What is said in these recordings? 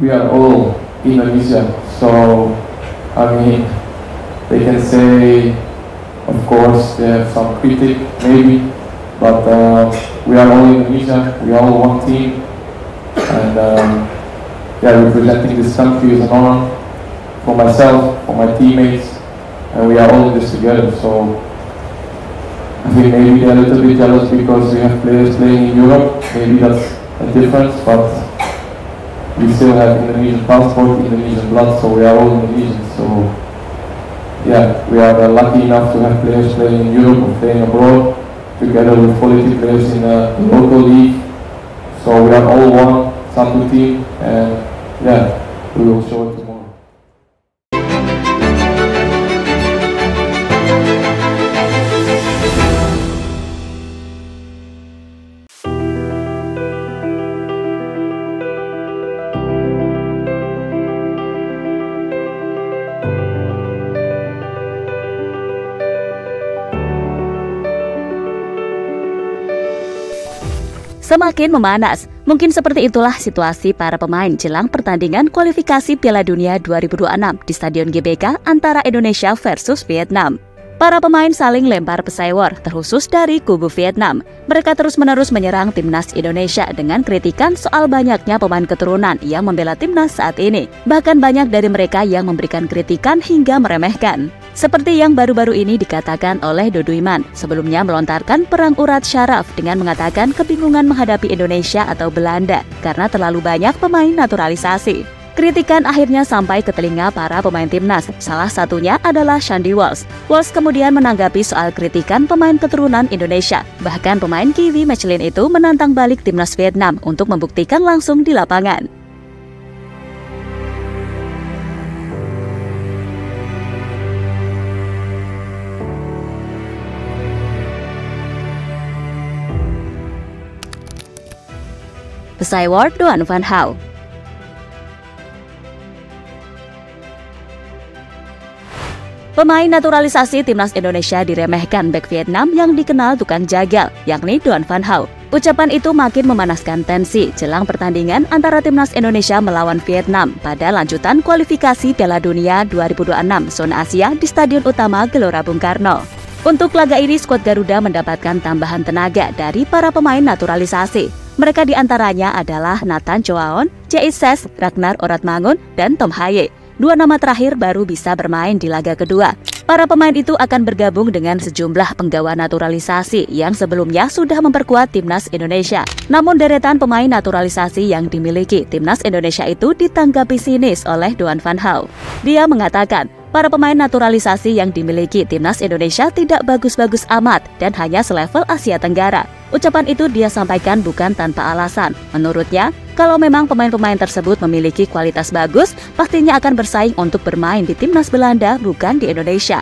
we are all Indonesia. So, I mean, they can say, of course, they have some critic, maybe, but we are all Indonesia, we are all one team, and yeah, representing this country is an honor for myself, for my teammates, and we are all in this together. So, I think maybe they're a little bit jealous because we have players playing in Europe, maybe that's a difference, but we still have Indonesian passport, Indonesian blood, so we are all Indonesians. So yeah, we are lucky enough to have players playing in Europe or playing abroad, together with quality players in the local league. So we are all one Satu team, and yeah, we will show it tomorrow. Semakin memanas, mungkin seperti itulah situasi para pemain jelang pertandingan kualifikasi Piala Dunia 2026 di Stadion GBK antara Indonesia versus Vietnam. Para pemain saling lempar pesai war, terkhusus dari kubu Vietnam. Mereka terus-menerus menyerang timnas Indonesia dengan kritikan soal banyaknya pemain keturunan yang membela timnas saat ini. Bahkan banyak dari mereka yang memberikan kritikan hingga meremehkan. Seperti yang baru-baru ini dikatakan oleh Dodo Iman, sebelumnya melontarkan perang urat syaraf dengan mengatakan kebingungan menghadapi Indonesia atau Belanda karena terlalu banyak pemain naturalisasi. Kritikan akhirnya sampai ke telinga para pemain timnas, salah satunya adalah Shandy Walsh. Walsh kemudian menanggapi soal kritikan pemain keturunan Indonesia. Bahkan pemain Kiwi Michelin itu menantang balik timnas Vietnam untuk membuktikan langsung di lapangan. Pesai war Doan Van Hau. Pemain naturalisasi timnas Indonesia diremehkan bek Vietnam yang dikenal tukang jagal, yakni Doan Van Hau. Ucapan itu makin memanaskan tensi jelang pertandingan antara timnas Indonesia melawan Vietnam pada lanjutan kualifikasi Piala Dunia 2026 zona Asia di Stadion Utama Gelora Bung Karno. Untuk laga ini, skuad Garuda mendapatkan tambahan tenaga dari para pemain naturalisasi. Mereka diantaranya adalah Nathan Choaon, Jais Ses, Ragnar Oratmangun, dan Tom Haye. Dua nama terakhir baru bisa bermain di laga kedua. Para pemain itu akan bergabung dengan sejumlah penggawa naturalisasi yang sebelumnya sudah memperkuat timnas Indonesia. Namun deretan pemain naturalisasi yang dimiliki timnas Indonesia itu ditanggapi sinis oleh Doan Van Hau. Dia mengatakan, para pemain naturalisasi yang dimiliki timnas Indonesia tidak bagus-bagus amat dan hanya selevel Asia Tenggara. Ucapan itu dia sampaikan bukan tanpa alasan. Menurutnya, kalau memang pemain-pemain tersebut memiliki kualitas bagus, pastinya akan bersaing untuk bermain di timnas Belanda, bukan di Indonesia.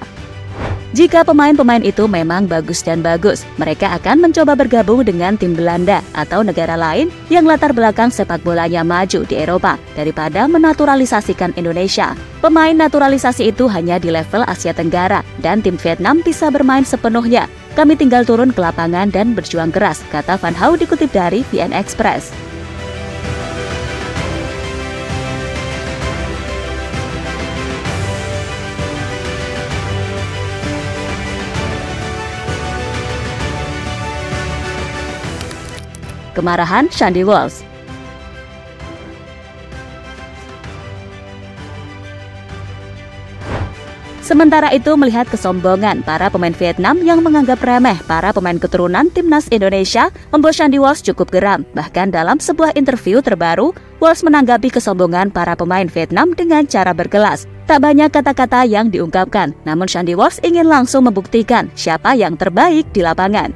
Jika pemain-pemain itu memang bagus dan bagus, mereka akan mencoba bergabung dengan tim Belanda atau negara lain yang latar belakang sepak bolanya maju di Eropa daripada menaturalisasikan Indonesia. Pemain naturalisasi itu hanya di level Asia Tenggara dan tim Vietnam bisa bermain sepenuhnya. Kami tinggal turun ke lapangan dan berjuang keras, kata Van Hau dikutip dari VN Express. Kemarahan Shandy Walsh. Sementara itu, melihat kesombongan para pemain Vietnam yang menganggap remeh para pemain keturunan timnas Indonesia, membuat Shandy Walsh cukup geram. Bahkan dalam sebuah interview terbaru, Walsh menanggapi kesombongan para pemain Vietnam dengan cara berkelas. Tak banyak kata-kata yang diungkapkan, namun Shandy Walsh ingin langsung membuktikan siapa yang terbaik di lapangan.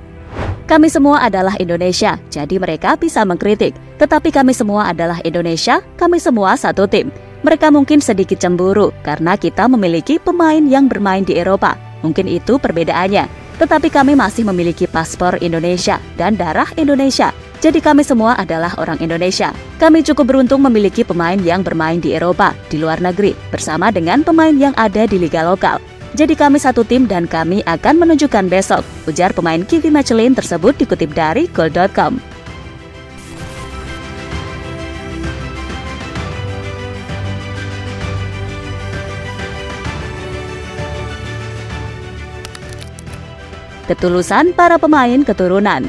Kami semua adalah Indonesia, jadi mereka bisa mengkritik. Tetapi kami semua adalah Indonesia, kami semua satu tim. Mereka mungkin sedikit cemburu karena kita memiliki pemain yang bermain di Eropa. Mungkin itu perbedaannya. Tetapi kami masih memiliki paspor Indonesia dan darah Indonesia. Jadi kami semua adalah orang Indonesia. Kami cukup beruntung memiliki pemain yang bermain di Eropa, di luar negeri, bersama dengan pemain yang ada di liga lokal. Jadi kami satu tim dan kami akan menunjukkan besok, ujar pemain Kiwi Michelin tersebut dikutip dari Goal.com. ketulusan para pemain keturunan.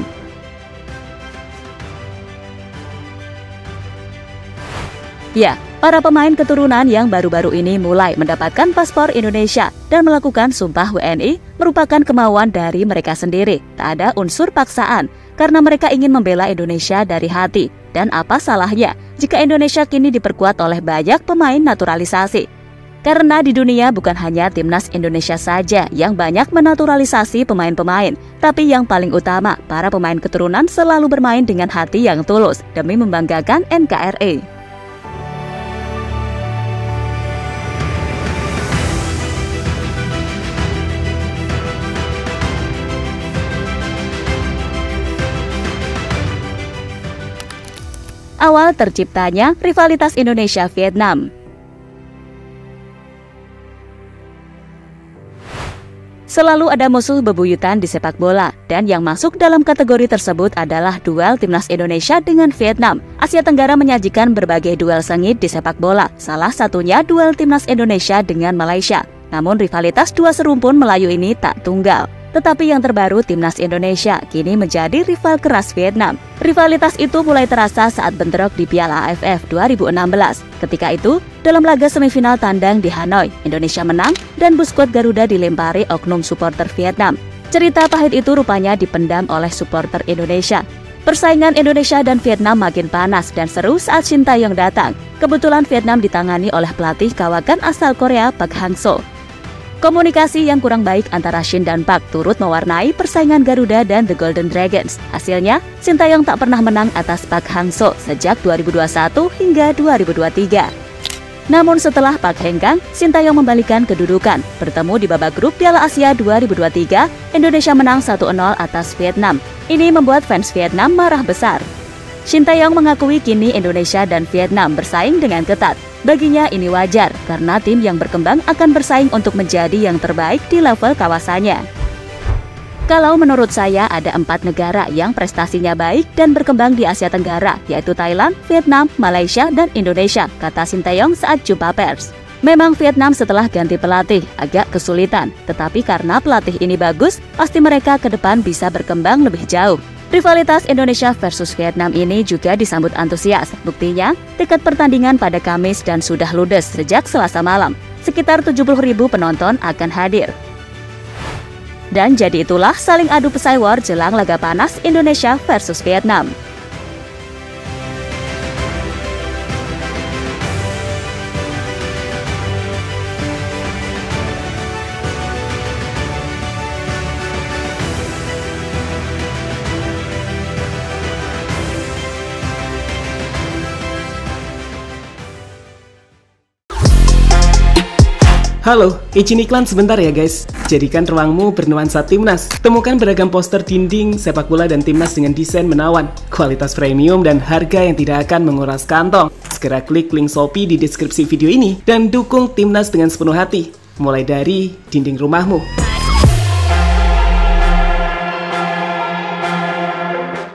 Ya, para pemain keturunan yang baru-baru ini mulai mendapatkan paspor Indonesia dan melakukan sumpah WNI merupakan kemauan dari mereka sendiri. Tak ada unsur paksaan, karena mereka ingin membela Indonesia dari hati. Dan apa salahnya jika Indonesia kini diperkuat oleh banyak pemain naturalisasi? Karena di dunia bukan hanya timnas Indonesia saja yang banyak menaturalisasi pemain-pemain, tapi yang paling utama, para pemain keturunan selalu bermain dengan hati yang tulus demi membanggakan NKRI. Awal terciptanya rivalitas Indonesia-Vietnam. Selalu ada musuh bebuyutan di sepak bola, dan yang masuk dalam kategori tersebut adalah duel timnas Indonesia dengan Vietnam. Asia Tenggara menyajikan berbagai duel sengit di sepak bola, salah satunya duel timnas Indonesia dengan Malaysia. Namun rivalitas dua serumpun Melayu ini tak tunggal. Tetapi yang terbaru, timnas Indonesia kini menjadi rival keras Vietnam. Rivalitas itu mulai terasa saat bentrok di Piala AFF 2016. Ketika itu, dalam laga semifinal tandang di Hanoi, Indonesia menang dan bus skuad Garuda dilempari oknum supporter Vietnam. Cerita pahit itu rupanya dipendam oleh supporter Indonesia. Persaingan Indonesia dan Vietnam makin panas dan seru saat Shin Tae-yong datang. Kebetulan Vietnam ditangani oleh pelatih kawakan asal Korea Park Hang-seo. Komunikasi yang kurang baik antara Shin dan Park turut mewarnai persaingan Garuda dan The Golden Dragons. Hasilnya, Shin Tae-yong tak pernah menang atas Park Hang-seo sejak 2021 hingga 2023. Namun setelah Park hengkang, Shin Tae-yong membalikan kedudukan. Bertemu di babak grup Piala Asia 2023, Indonesia menang 1-0 atas Vietnam. Ini membuat fans Vietnam marah besar. Shin Tae-yong mengakui kini Indonesia dan Vietnam bersaing dengan ketat. Baginya ini wajar, karena tim yang berkembang akan bersaing untuk menjadi yang terbaik di level kawasannya. Kalau menurut saya ada 4 negara yang prestasinya baik dan berkembang di Asia Tenggara, yaitu Thailand, Vietnam, Malaysia, dan Indonesia, kata Shin Tae-yong saat jumpa pers. Memang Vietnam setelah ganti pelatih agak kesulitan, tetapi karena pelatih ini bagus, pasti mereka ke depan bisa berkembang lebih jauh. Rivalitas Indonesia versus Vietnam ini juga disambut antusias. Buktinya, tiket pertandingan pada Kamis dan sudah ludes sejak Selasa malam. Sekitar 70.000 penonton akan hadir. Dan jadi itulah saling adu pesai war jelang laga panas Indonesia versus Vietnam. Halo, izin iklan sebentar ya guys. Jadikan ruangmu bernuansa timnas. Temukan beragam poster dinding, sepak bola dan timnas dengan desain menawan, kualitas premium dan harga yang tidak akan menguras kantong. Segera klik link Shopee di deskripsi video ini dan dukung timnas dengan sepenuh hati. Mulai dari dinding rumahmu.